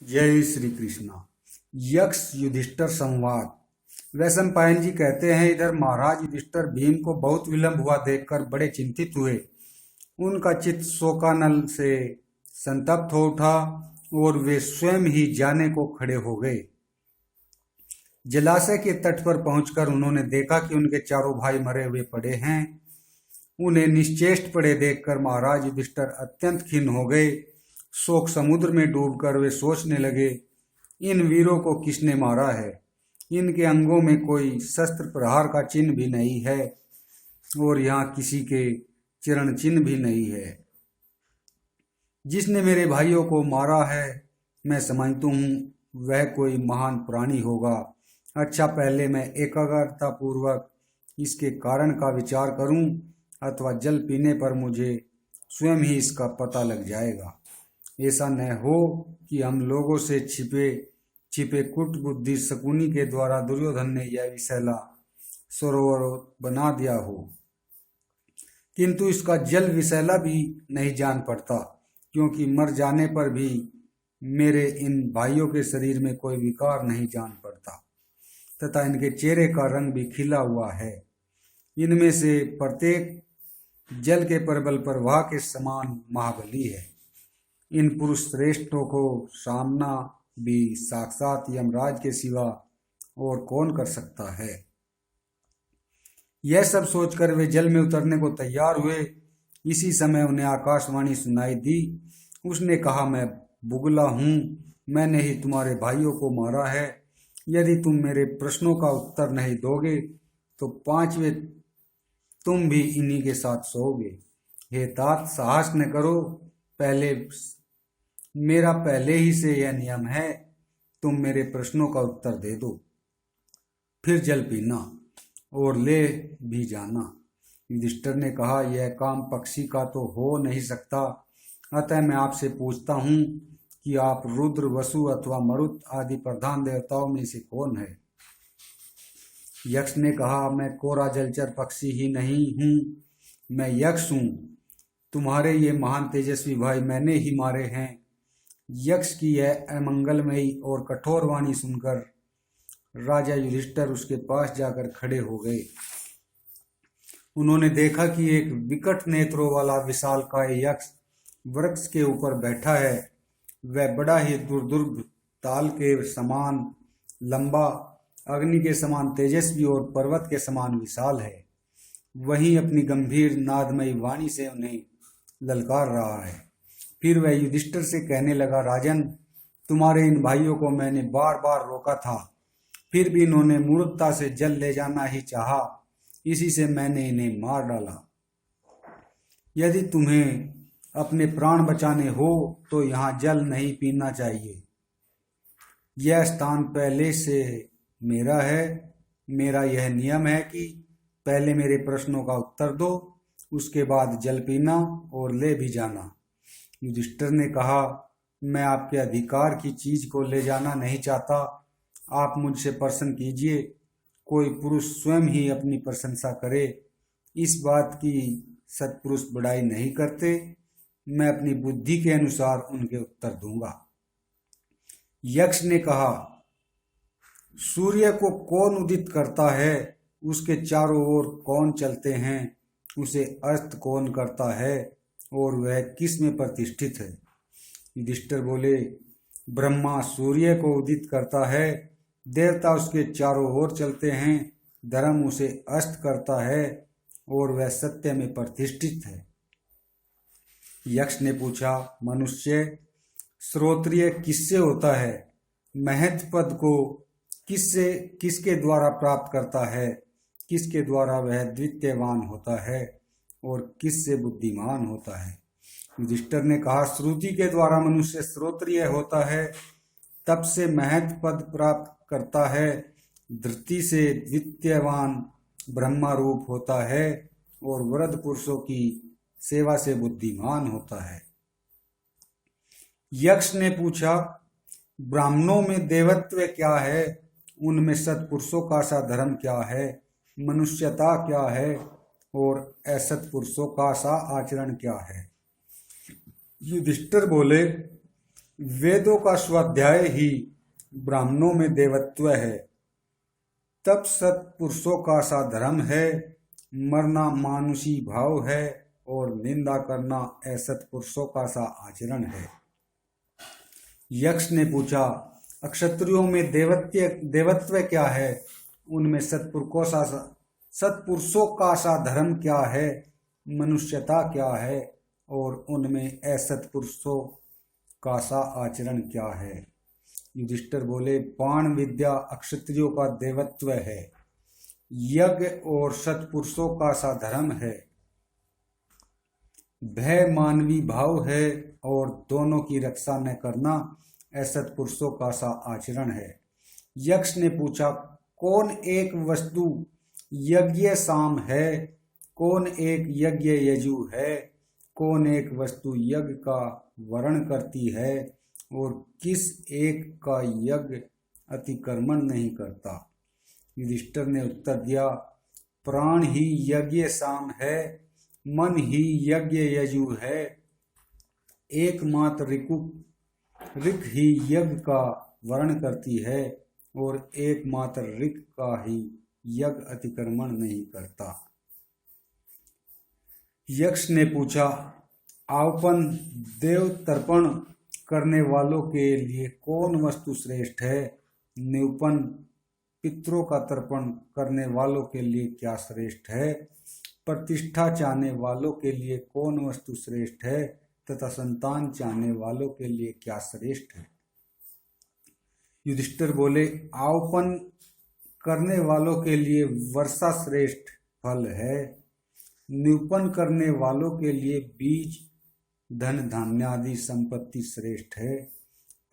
जय श्री कृष्णा। यक्ष युधिष्ठिर संवाद। वैशंपायन जी कहते हैं, इधर महाराज युधिष्ठिर भीम को बहुत विलंब हुआ देखकर बड़े चिंतित हुए। उनका चित्त शोकानल से संतप्त हो उठा और वे स्वयं ही जाने को खड़े हो गए। जलाशय के तट पर पहुंचकर उन्होंने देखा कि उनके चारों भाई मरे हुए पड़े हैं। उन्हें निश्चेष्ट पड़े देखकर महाराज युधिष्ठिर अत्यंत खिन्न हो गए। शोक समुद्र में डूबकर वे सोचने लगे, इन वीरों को किसने मारा है? इनके अंगों में कोई शस्त्र प्रहार का चिन्ह भी नहीं है और यहाँ किसी के चरण चिन्ह भी नहीं है। जिसने मेरे भाइयों को मारा है, मैं समझता हूँ वह कोई महान प्राणी होगा। अच्छा, पहले मैं एकाग्रता पूर्वक इसके कारण का विचार करूं, अथवा जल पीने पर मुझे स्वयं ही इसका पता लग जाएगा। ऐसा न हो कि हम लोगों से छिपे छिपे कुट बुद्धि शकुनी के द्वारा दुर्योधन ने यह विषैला सरोवर बना दिया हो। किंतु इसका जल विषैला भी नहीं जान पड़ता, क्योंकि मर जाने पर भी मेरे इन भाइयों के शरीर में कोई विकार नहीं जान पड़ता तथा इनके चेहरे का रंग भी खिला हुआ है। इनमें से प्रत्येक जल के प्रबल प्रवाह के समान महाबली है। इन पुरुष श्रेष्ठों को सामना भी साक्षात यमराज के सिवा और कौन कर सकता है। यह सब सोचकर वे जल में उतरने को तैयार हुए। इसी समय उन्हें आकाशवाणी सुनाई दी। उसने कहा, मैं बुगला हूँ, मैंने ही तुम्हारे भाइयों को मारा है। यदि तुम मेरे प्रश्नों का उत्तर नहीं दोगे तो पांचवें तुम भी इन्हीं के साथ सोओगे। हे तात, साहस न करो, मेरा पहले ही से यह नियम है, तुम मेरे प्रश्नों का उत्तर दे दो, फिर जल पीना और ले भी जाना। युधिष्ठिर ने कहा, यह काम पक्षी का तो हो नहीं सकता, अतः मैं आपसे पूछता हूँ कि आप रुद्र, वसु अथवा मरुत आदि प्रधान देवताओं में से कौन है? यक्ष ने कहा, मैं कोरा जलचर पक्षी ही नहीं हूँ, मैं यक्ष हूँ। तुम्हारे ये महान तेजस्वी भाई मैंने ही मारे हैं। यक्ष की यह अमंगलमयी और कठोर वाणी सुनकर राजा युधिष्ठिर उसके पास जाकर खड़े हो गए। उन्होंने देखा कि एक विकट नेत्रों वाला विशालकाय यक्ष वृक्ष के ऊपर बैठा है। वह बड़ा ही दुर्दुर्भ, ताल के समान लंबा, अग्नि के समान तेजस्वी और पर्वत के समान विशाल है। वहीं अपनी गंभीर नादमयी वाणी से उन्हें ललकार रहा है। फिर वह युधिष्ठिर से कहने लगा, राजन, तुम्हारे इन भाइयों को मैंने बार बार रोका था, फिर भी इन्होंने मूर्खता से जल ले जाना ही चाहा। इसी से मैंने इन्हें मार डाला। यदि तुम्हें अपने प्राण बचाने हो तो यहाँ जल नहीं पीना चाहिए। यह स्थान पहले से मेरा है। मेरा यह नियम है कि पहले मेरे प्रश्नों का उत्तर दो, उसके बाद जल पीना और ले भी जाना। युधिष्ठिर ने कहा, मैं आपके अधिकार की चीज को ले जाना नहीं चाहता, आप मुझसे प्रसन्न कीजिए। कोई पुरुष स्वयं ही अपनी प्रशंसा करे, इस बात की सत्पुरुष बड़ाई नहीं करते। मैं अपनी बुद्धि के अनुसार उनके उत्तर दूंगा। यक्ष ने कहा, सूर्य को कौन उदित करता है? उसके चारों ओर कौन चलते हैं? उसे अस्त कौन करता है और वह किस में प्रतिष्ठित है? युधिष्ठिर बोले, ब्रह्मा सूर्य को उदित करता है, देवता उसके चारों ओर चलते हैं, धर्म उसे अस्त करता है और वह सत्य में प्रतिष्ठित है। यक्ष ने पूछा, मनुष्य श्रोत्रिय किससे होता है? महत् पद को किसके द्वारा प्राप्त करता है? किसके द्वारा वह द्वितीयवान होता है और किससे बुद्धिमान होता है? युधिष्ठिर ने कहा, श्रुति के द्वारा मनुष्य श्रोत्रिय होता है, तप से महत् पद प्राप्त करता है, धृति से द्वितीयवान ब्रह्मा रूप होता है और वृद्ध पुरुषों की सेवा से बुद्धिमान होता है। यक्ष ने पूछा, ब्राह्मणों में देवत्व क्या है? उनमें सत्पुरुषों का सा धर्म क्या है? मनुष्यता क्या है और असत्पुरुषों का सा आचरण क्या है? युधिष्ठिर बोले, वेदों का स्वाध्याय ही ब्राह्मणों में देवत्व है। तप सत्पुरुषों का सा धर्म है, मरना मानुषी भाव है और निंदा करना असत पुरुषों का सा आचरण है। यक्ष ने पूछा, अक्षत्रियों में देवत्व क्या है? उनमें सत्पुरुषों का सा धर्म क्या है? मनुष्यता क्या है? और उनमें असत पुरुषों का सा आचरण क्या है? युधिष्ठिर बोले, बाण विद्या अक्षत्रियों का देवत्व है, यज्ञ और सत्पुरुषों का सा धर्म है, भय मानवी भाव है और दोनों की रक्षा न करना असत पुरुषों का सा आचरण है। यक्ष ने पूछा, कौन एक वस्तु यज्ञ साम है? कौन एक यज्ञ यजु है? कौन एक वस्तु यज्ञ का वर्ण करती है और किस एक का यज्ञ अतिक्रमण नहीं करता? युधिष्ठिर ने उत्तर दिया, प्राण ही यज्ञ साम है, मन ही यज्ञ यजु है, एकमात्र ऋक ही यज्ञ का वर्ण करती है और एकमात्र ऋक का ही यज्ञ अतिक्रमण नहीं करता। यक्ष ने पूछा, आवपन देव तर्पण करने वालों के लिए कौन वस्तु श्रेष्ठ है? निरूपण पितरों का तर्पण करने वालों के लिए क्या श्रेष्ठ है? प्रतिष्ठा चाहने वालों के लिए कौन वस्तु श्रेष्ठ है तथा संतान चाहने वालों के लिए क्या श्रेष्ठ है? युधिष्ठिर बोले, आवपन करने वालों के लिए वर्षा श्रेष्ठ फल है, निरूपण करने वालों के लिए बीज धन धान्य आदि संपत्ति श्रेष्ठ है,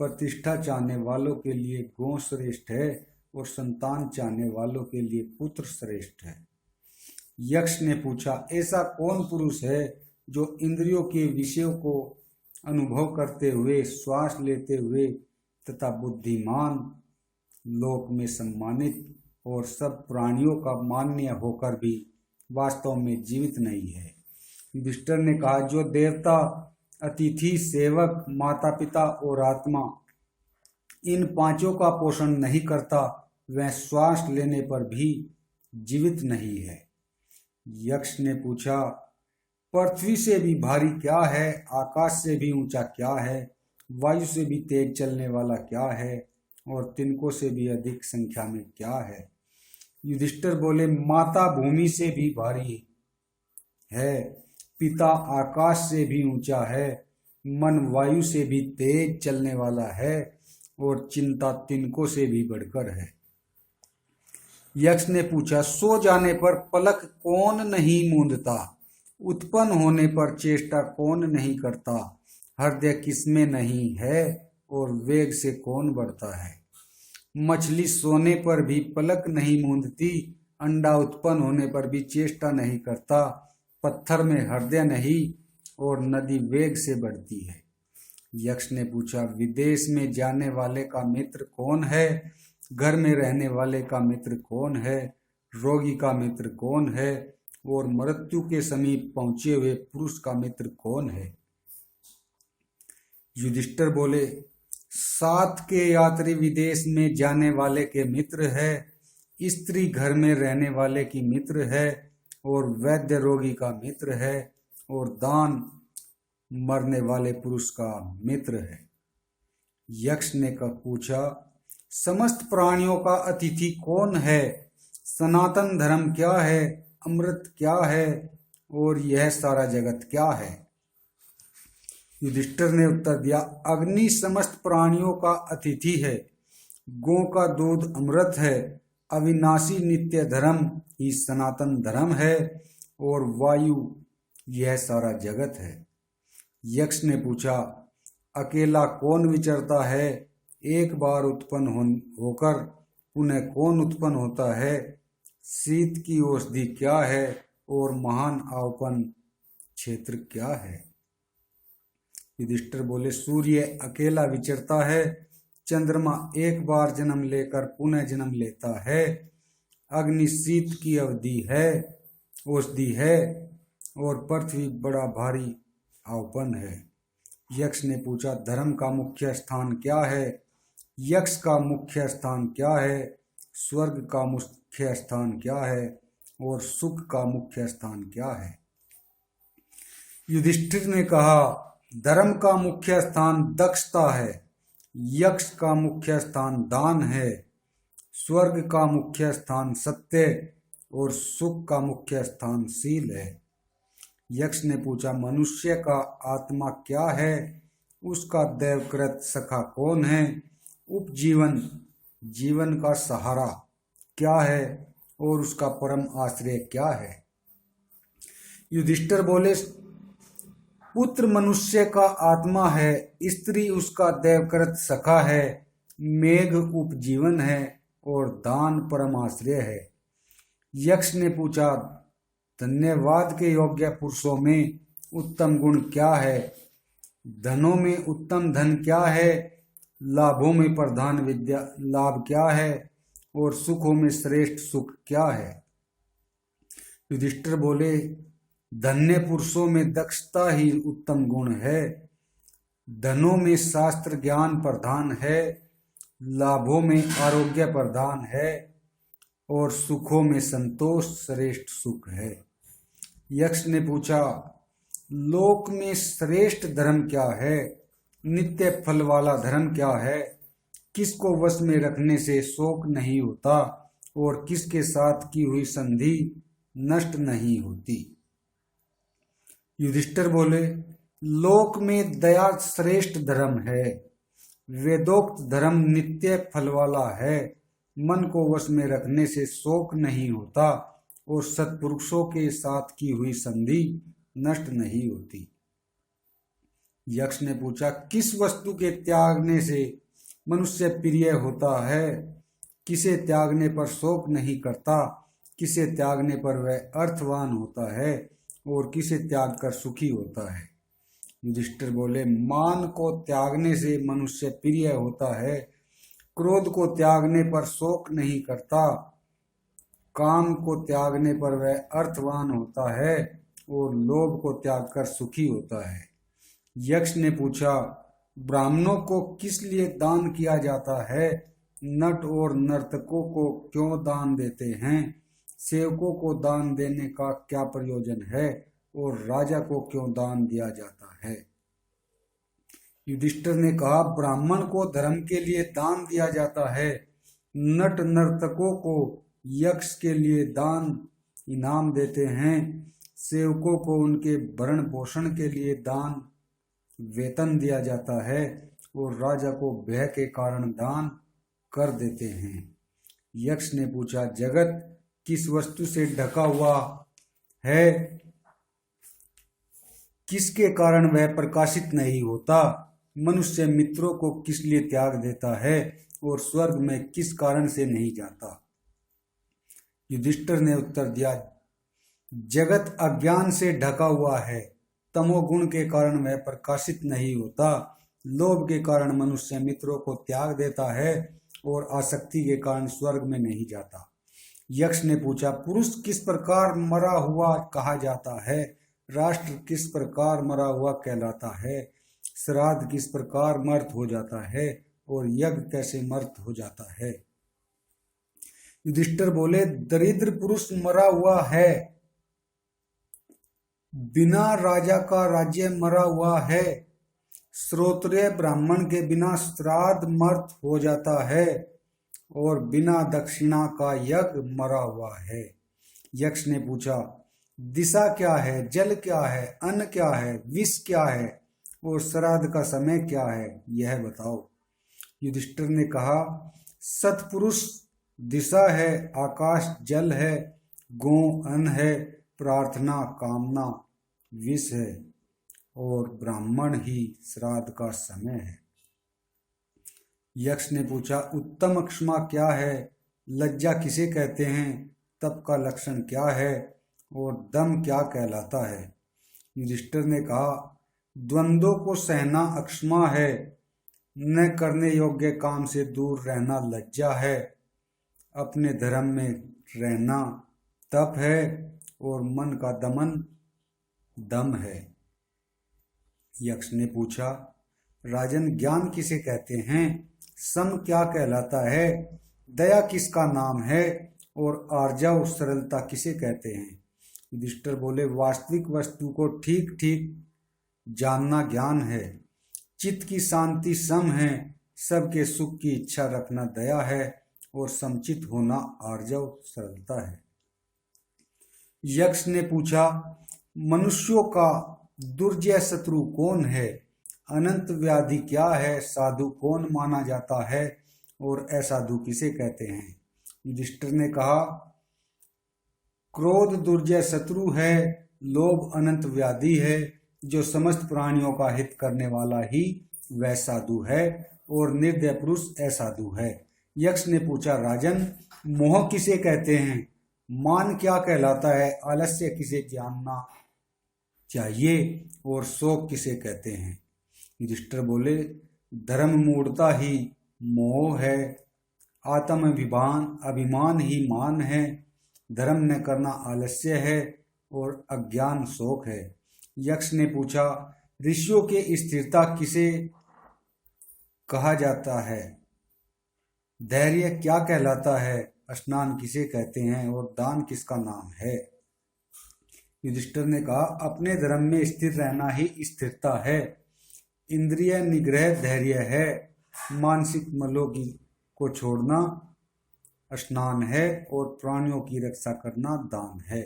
प्रतिष्ठा चाहने वालों के लिए गौ श्रेष्ठ है और संतान चाहने वालों के लिए पुत्र श्रेष्ठ है। यक्ष ने पूछा, ऐसा कौन पुरुष है जो इंद्रियों के विषयों को अनुभव करते हुए, श्वास लेते हुए तथा बुद्धिमान, लोक में सम्मानित और सब प्राणियों का मान्य होकर भी वास्तव में जीवित नहीं है? युधिष्ठिर ने कहा, जो देवता, अतिथि, सेवक, माता पिता और आत्मा इन पांचों का पोषण नहीं करता, वह श्वास लेने पर भी जीवित नहीं है। यक्ष ने पूछा, पृथ्वी से भी भारी क्या है? आकाश से भी ऊंचा क्या है? वायु से भी तेज चलने वाला क्या है? और तिनकों से भी अधिक संख्या में क्या है? युधिष्ठिर बोले, माता भूमि से भी भारी है, पिता आकाश से भी ऊंचा है, मन वायु से भी तेज चलने वाला है और चिंता तिनकों से भी बढ़कर है। यक्ष ने पूछा, सो जाने पर पलक कौन नहीं मूंदता? उत्पन्न होने पर चेष्टा कौन नहीं करता? हृदय किसमें नहीं है और वेग से कौन बढ़ता है? मछली सोने पर भी पलक नहीं मूंदती, अंडा उत्पन्न होने पर भी चेष्टा नहीं करता, पत्थर में हृदय नहीं और नदी वेग से बढ़ती है। यक्ष ने पूछा, विदेश में जाने वाले का मित्र कौन है? घर में रहने वाले का मित्र कौन है? रोगी का मित्र कौन है? और मृत्यु के समीप पहुंचे हुए पुरुष का मित्र कौन है? युधिष्ठिर बोले, साथ के यात्री विदेश में जाने वाले के मित्र है, स्त्री घर में रहने वाले की मित्र है और वैद्य रोगी का मित्र है और दान मरने वाले पुरुष का मित्र है। यक्ष ने पूछा, समस्त प्राणियों का अतिथि कौन है? सनातन धर्म क्या है? अमृत क्या है? और यह सारा जगत क्या है? युधिष्ठिर ने उत्तर दिया, अग्नि समस्त प्राणियों का अतिथि है, गौ का दूध अमृत है, अविनाशी नित्य धर्म ही सनातन धर्म है और वायु यह सारा जगत है। यक्ष ने पूछा, अकेला कौन विचरता है? एक बार उत्पन्न होकर पुनः कौन उत्पन्न होता है? शीत की औषधि क्या है और महान आवपन क्षेत्र क्या है? युधिष्ठिर बोले, सूर्य अकेला विचरता है, चंद्रमा एक बार जन्म लेकर पुनः जन्म लेता है, अग्नि शीत की अवधि है, औषधि है और पृथ्वी बड़ा भारी आवपन है। यक्ष ने पूछा, धर्म का मुख्य स्थान क्या है? यक्ष का मुख्य स्थान क्या है? स्वर्ग का मुख्य स्थान क्या है? और सुख का मुख्य स्थान क्या है? युधिष्ठिर ने कहा, धर्म का मुख्य स्थान दक्षता है, यक्ष का मुख्य स्थान दान है, स्वर्ग का मुख्य स्थान सत्य और सुख का मुख्य स्थान शील है। यक्ष ने पूछा, मनुष्य का आत्मा क्या है? उसका दैवकृत सखा कौन है? उपजीवन, जीवन का सहारा क्या है? और उसका परम आश्रय क्या है? युधिष्ठिर बोले, पुत्र मनुष्य का आत्मा है, स्त्री उसका दैवकृत सखा है, मेघ उपजीवन है और दान परम आश्रय है। यक्ष ने पूछा, धन्यवाद के योग्य पुरुषों में उत्तम गुण क्या है? धनों में उत्तम धन क्या है? लाभों में प्रधान विद्या लाभ क्या है? और सुखों में श्रेष्ठ सुख क्या है? युधिष्ठिर बोले, धन्य पुरुषों में दक्षता ही उत्तम गुण है, धनों में शास्त्र ज्ञान प्रधान है, लाभों में आरोग्य प्रधान है और सुखों में संतोष श्रेष्ठ सुख है। यक्ष ने पूछा, लोक में श्रेष्ठ धर्म क्या है? नित्य फल वाला धर्म क्या है? किसको वश में रखने से शोक नहीं होता और किसके साथ की हुई संधि नष्ट नहीं होती? युधिष्ठिर बोले, लोक में दया श्रेष्ठ धर्म है, वेदोक्त धर्म नित्य फल वाला है, मन को वश में रखने से शोक नहीं होता और सत्पुरुषों के साथ की हुई संधि नष्ट नहीं होती। यक्ष ने पूछा, किस वस्तु के त्यागने से मनुष्य प्रिय होता है? किसे त्यागने पर शोक नहीं करता? किसे त्यागने पर वह अर्थवान होता है और किसे त्याग कर सुखी होता है? युधिष्ठिर बोले, मान को त्यागने से मनुष्य प्रिय होता है, क्रोध को त्यागने पर शोक नहीं करता, काम को त्यागने पर वह अर्थवान होता है और लोभ को त्याग कर सुखी होता है। यक्ष ने पूछा, ब्राह्मणों को किस लिए दान किया जाता है? नट और नर्तकों को क्यों दान देते हैं? सेवकों को दान देने का क्या प्रयोजन है और राजा को क्यों दान दिया जाता है? युधिष्ठिर ने कहा, ब्राह्मण को धर्म के लिए दान दिया जाता है, नट नर्तकों को यक्ष के लिए दान इनाम देते हैं, सेवकों को उनके भरण पोषण के लिए दान वेतन दिया जाता है और राजा को भय के कारण दान कर देते हैं। यक्ष ने पूछा, जगत किस वस्तु से ढका हुआ है? किसके कारण वह प्रकाशित नहीं होता? मनुष्य मित्रों को किस लिए त्याग देता है और स्वर्ग में किस कारण से नहीं जाता? युधिष्ठिर ने उत्तर दिया, जगत अज्ञान से ढका हुआ है, तमोगुण के कारण वह प्रकाशित नहीं होता, लोभ के कारण मनुष्य मित्रों को त्याग देता है और आसक्ति के कारण स्वर्ग में नहीं जाता। यक्ष ने पूछा, पुरुष किस प्रकार मरा हुआ कहा जाता है? राष्ट्र किस प्रकार मरा हुआ कहलाता है? श्राद्ध किस प्रकार मर्त हो जाता है और यज्ञ कैसे मर्त हो जाता है? युधिष्ठिर बोले, दरिद्र पुरुष मरा हुआ है, बिना राजा का राज्य मरा हुआ है, श्रोत्रिय ब्राह्मण के बिना श्राद्ध मर्त हो जाता है और बिना दक्षिणा का यज्ञ मरा हुआ है। यक्ष ने पूछा, दिशा क्या है, जल क्या है, अन्न क्या है, विष क्या है और श्राद्ध का समय क्या है, यह बताओ। युधिष्ठिर ने कहा, सत्पुरुष दिशा है, आकाश जल है, गौ अन्न है, प्रार्थना कामना विष है और ब्राह्मण ही श्राद्ध का समय है। यक्ष ने पूछा, उत्तम क्षमा क्या है, लज्जा किसे कहते हैं, तप का लक्षण क्या है और दम क्या कहलाता है? युधिष्ठिर ने कहा, द्वंद्वों को सहना अक्षमा है, न करने योग्य काम से दूर रहना लज्जा है, अपने धर्म में रहना तप है और मन का दमन दम है। यक्ष ने पूछा, राजन ज्ञान किसे कहते हैं? सम क्या कहलाता है? दया किसका नाम है? और आर्जव सरलता किसे कहते हैं? युधिष्ठिर बोले, वास्तविक वस्तु को ठीक ठीक जानना ज्ञान है, चित्त की शांति सम है, सबके सुख की इच्छा रखना दया है, और समचित होना आर्जव सरलता है। यक्ष ने पूछा, मनुष्यों का दुर्जय शत्रु कौन है? अनंत व्याधि क्या है? साधु कौन माना जाता है और असाधु किसे कहते हैं? युधिष्ठिर ने कहा, क्रोध दुर्जय शत्रु है, लोभ अनंत व्याधि है, जो समस्त प्राणियों का हित करने वाला ही वह साधु है और निर्दय पुरुष असाधु है। यक्ष ने पूछा, राजन मोह किसे कहते हैं? मान क्या कहलाता है? आलस्य किसे जानना चाहिए और शोक किसे कहते हैं? युधिष्ठिर बोले, धर्म मूढ़ता ही मोह है, आत्म अभिमान ही मान है, धर्म न करना आलस्य है और अज्ञान शोक है। यक्ष ने पूछा, ऋषियों के स्थिरता किसे कहा जाता है? धैर्य क्या कहलाता है? स्नान किसे कहते हैं और दान किसका नाम है? युधिष्ठिर ने कहा, अपने धर्म में स्थिर रहना ही स्थिरता है, इंद्रिय निग्रह धैर्य है, मानसिक मलों को छोड़ना स्नान है और प्राणियों की रक्षा करना दान है।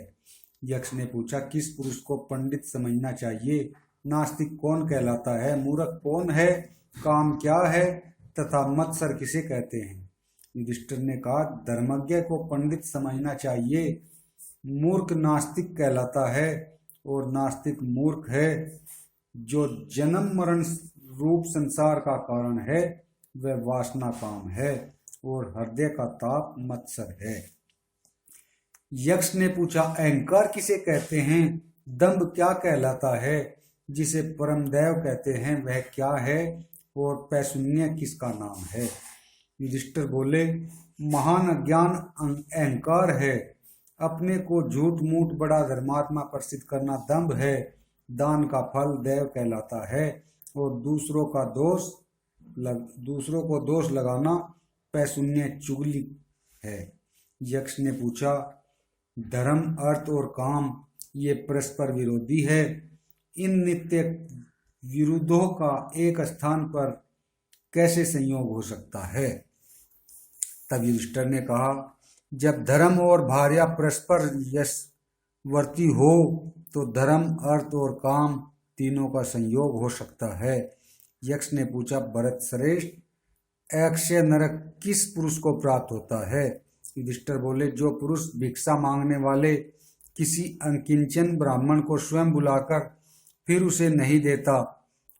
यक्ष ने पूछा, किस पुरुष को पंडित समझना चाहिए? नास्तिक कौन कहलाता है? मूर्ख कौन है? काम क्या है तथा मत्सर किसे कहते हैं? युधिष्ठिर ने कहा, धर्मज्ञ को पंडित समझना चाहिए, मूर्ख नास्तिक कहलाता है और नास्तिक मूर्ख है, जो जन्म मरण रूप संसार का कारण है वह वासना काम है और हृदय का ताप मत्सर है। यक्ष ने पूछा, अहंकार किसे कहते हैं? दंभ क्या कहलाता है? जिसे परमदैव कहते हैं वह क्या है और पैशून्य किसका नाम है? युधिष्ठिर बोले, महान अज्ञान अहंकार है, अपने को झूठ मूठ बड़ा धर्मात्मा प्रसिद्ध करना दंभ है, दान का फल दैव कहलाता है और दूसरों को दोष लगाना पैशून्य चुगली है। यक्ष ने पूछा, धर्म अर्थ और काम ये परस्पर विरोधी है, इन नित्य विरुद्धों का एक स्थान पर कैसे संयोग हो सकता है? तब युधिष्ठिर ने कहा, जब धर्म और भार्या परस्पर यशवर्ती हो तो धर्म अर्थ और काम तीनों का संयोग हो सकता है। यक्ष ने पूछा, भरत श्रेष्ठ, अक्षय नरक किस पुरुष को प्राप्त होता है? युधिष्ठिर बोले, जो पुरुष भिक्षा मांगने वाले किसी अकिंचन ब्राह्मण को स्वयं बुलाकर फिर उसे नहीं देता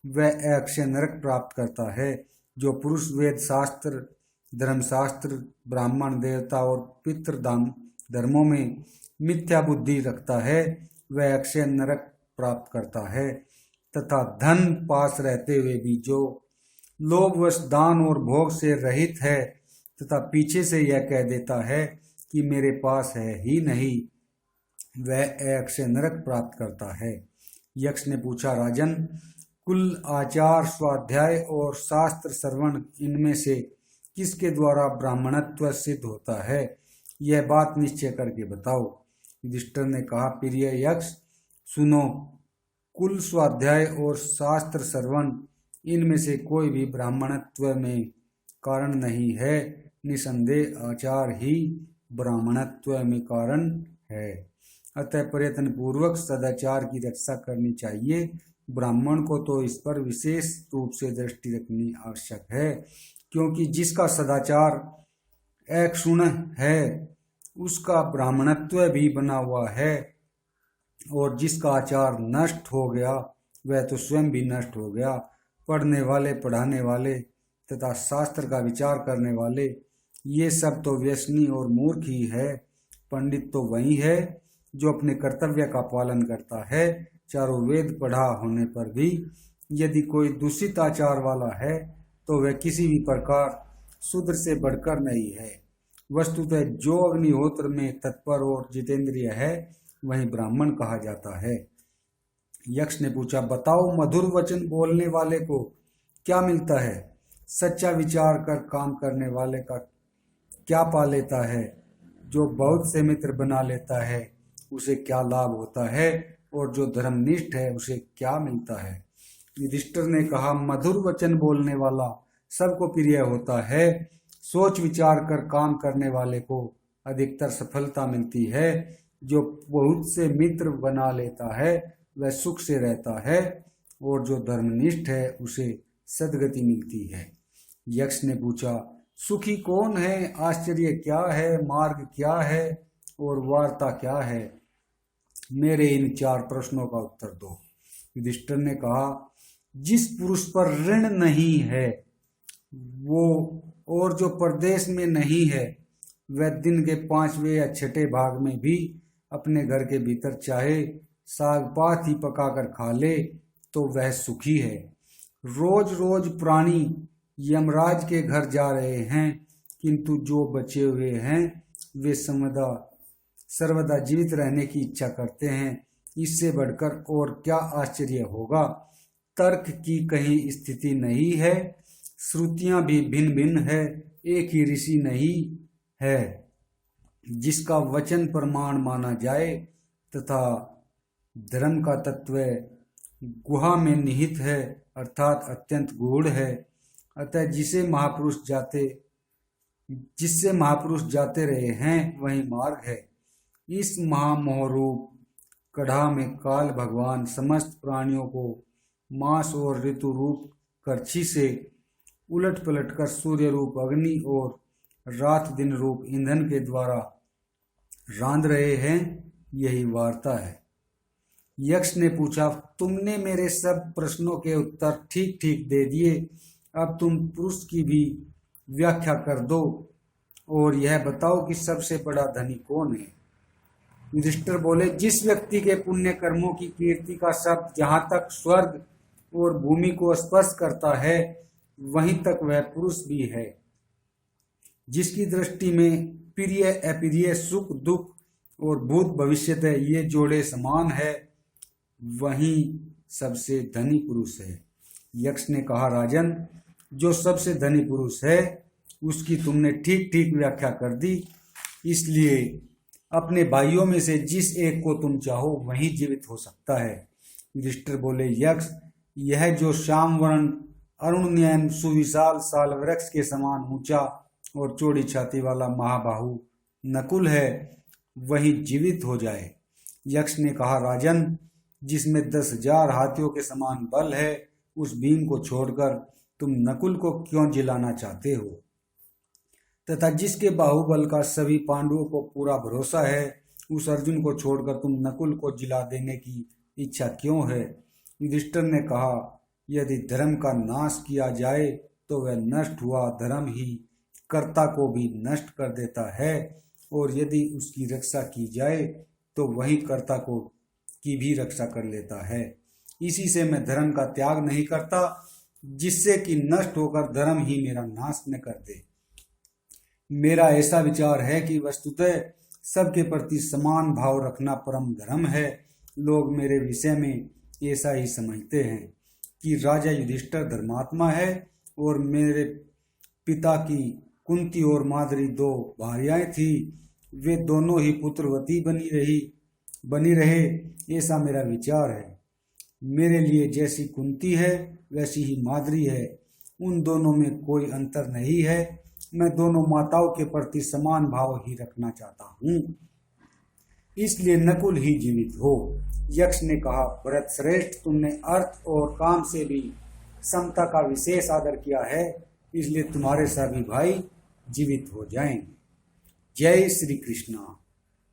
वह अक्षय नरक प्राप्त करता है। जो पुरुष वेद शास्त्र, धर्मशास्त्र, ब्राह्मण, देवता और पितृ धर्मों में मिथ्या बुद्धि रखता है वह अक्षय नरक प्राप्त करता है। तथा धन पास रहते हुए भी जो लोभवश दान और भोग से रहित है तथा पीछे से यह कह देता है कि मेरे पास है ही नहीं, वह अक्षय नरक प्राप्त करता है। यक्ष ने पूछा, राजन कुल, आचार, स्वाध्याय और शास्त्र श्रवण इनमें से किसके द्वारा ब्राह्मणत्व सिद्ध होता है? यह बात निश्चय करके बताओ। युधिष्ठिर ने कहा, प्रिय यक्ष सुनो, कुल, स्वाध्याय और शास्त्र श्रवण इनमें से कोई भी ब्राह्मणत्व में कारण नहीं है, निसंदेह आचार ही ब्राह्मणत्व में कारण है। अतः प्रयत्न पूर्वक सदाचार की रक्षा करनी चाहिए। ब्राह्मण को तो इस पर विशेष रूप से दृष्टि रखनी आवश्यक है, क्योंकि जिसका सदाचार अक्षुण्ण है उसका ब्राह्मणत्व भी बना हुआ है, और जिसका आचार नष्ट हो गया वह तो स्वयं भी नष्ट हो गया। पढ़ने वाले, पढ़ाने वाले तथा शास्त्र का विचार करने वाले ये सब तो व्यसनी और मूर्ख ही है। पंडित तो वही है जो अपने कर्तव्य का पालन करता है। चारों वेद पढ़ा होने पर भी यदि कोई दूषित आचार वाला है तो वह किसी भी प्रकार शूद्र से बढ़कर नहीं है। वस्तुतः जो अग्निहोत्र में तत्पर और जितेंद्रिय है वही ब्राह्मण कहा जाता है। यक्ष ने पूछा, बताओ मधुर वचन बोलने वाले को क्या मिलता है? सच्चा विचार कर काम करने वाले का क्या पा लेता है? जो बहुत से मित्र बना लेता है उसे क्या लाभ होता है? और जो धर्मनिष्ठ है उसे क्या मिलता है? युधिष्ठिर ने कहा, मधुर वचन बोलने वाला सबको प्रिय होता है। सोच विचार कर काम करने वाले को अधिकतर सफलता मिलती है। जो बहुत से मित्र बना लेता है वह सुख से रहता है, और जो धर्मनिष्ठ है उसे सद्गति मिलती है। यक्ष ने पूछा, सुखी कौन है? आश्चर्य क्या है? मार्ग क्या है? और वार्ता क्या है? मेरे इन 4 प्रश्नों का उत्तर दो। युधिष्ठिर ने कहा, जिस पुरुष पर ऋण नहीं है वो, और जो परदेश में नहीं है, वह दिन के 5वें या 6ठे भाग में भी अपने घर के भीतर चाहे साग पात ही पकाकर खा ले तो वह सुखी है। रोज रोज प्राणी यमराज के घर जा रहे हैं, किंतु जो बचे हुए हैं वे सर्वदा जीवित रहने की इच्छा करते हैं। इससे बढ़कर और क्या आश्चर्य होगा? तर्क की कहीं स्थिति नहीं है, श्रुतियां भी भिन्न भिन्न है, एक ही ऋषि नहीं है जिसका वचन प्रमाण माना जाए, तथा धर्म का तत्व गुहा में निहित है, अर्थात अत्यंत गूढ़ है। अतः जिससे महापुरुष जाते रहे हैं वही मार्ग है। इस महामोहरूप कढ़ा में काल भगवान समस्त प्राणियों को मास और ऋतु रूप करछी से उलट पलट कर सूर्य रूप अग्नि और रात दिन रूप ईंधन के द्वारा रांध रहे हैं, यही वार्ता है। यक्ष ने पूछा, तुमने मेरे सब प्रश्नों के उत्तर ठीक ठीक दे दिए, अब तुम पुरुष की भी व्याख्या कर दो और यह बताओ कि सबसे बड़ा धनी कौन है? युधिष्ठिर बोले, जिस व्यक्ति के पुण्य कर्मों की कीर्ति का शब्द जहाँ तक स्वर्ग और भूमि को स्पर्श करता है वहीं तक वह पुरुष भी है। जिसकी दृष्टि में प्रिय अप्रिय, सुख दुख और भूत भविष्यत ये जोड़े समान है, वही सबसे धनी पुरुष है। यक्ष ने कहा, राजन, जो सबसे धनी पुरुष है उसकी तुमने ठीक ठीक व्याख्या कर दी, इसलिए अपने भाइयों में से जिस एक को तुम चाहो वही जीवित हो सकता है। युधिष्ठिर बोले, यक्ष, यह जो श्याम वर्ण अरुण नयन सुविशाल साल वृक्ष के समान ऊंचा और चौड़ी छाती वाला महाबाहु नकुल है वही जीवित हो जाए। यक्ष ने कहा, राजन, जिसमें 10,000 हाथियों के समान बल है उस भीम को छोड़कर तुम नकुल को क्यों जिलाना चाहते हो? तथा जिसके बाहुबल का सभी पांडवों को पूरा भरोसा है उस अर्जुन को छोड़कर तुम नकुल को जिला देने की इच्छा क्यों है? युधिष्ठिर ने कहा, यदि धर्म का नाश किया जाए तो वह नष्ट हुआ धर्म ही कर्ता को भी नष्ट कर देता है, और यदि उसकी रक्षा की जाए तो वही कर्ता को की भी रक्षा कर लेता है। इसी से मैं धर्म का त्याग नहीं करता, जिससे कि नष्ट होकर धर्म ही मेरा नाश न कर दे। मेरा ऐसा विचार है कि वस्तुतः सबके प्रति समान भाव रखना परम धर्म है। लोग मेरे विषय में ऐसा ही समझते हैं कि राजा युधिष्ठिर धर्मात्मा है, और मेरे पिता की कुंती और माद्री 2 भार्याएं थी, वे दोनों ही पुत्रवती बनी रहे, ऐसा मेरा विचार है। मेरे लिए जैसी कुंती है वैसी ही माद्री है, उन दोनों में कोई अंतर नहीं है। मैं दोनों माताओं के प्रति समान भाव ही रखना चाहता हूँ, इसलिए नकुल ही जीवित हो। यक्ष ने कहा, भरत श्रेष्ठ, तुमने अर्थ और काम से भी समता का विशेष आदर किया है, इसलिए तुम्हारे सभी भाई जीवित हो जाएंगे। जय श्री कृष्ण।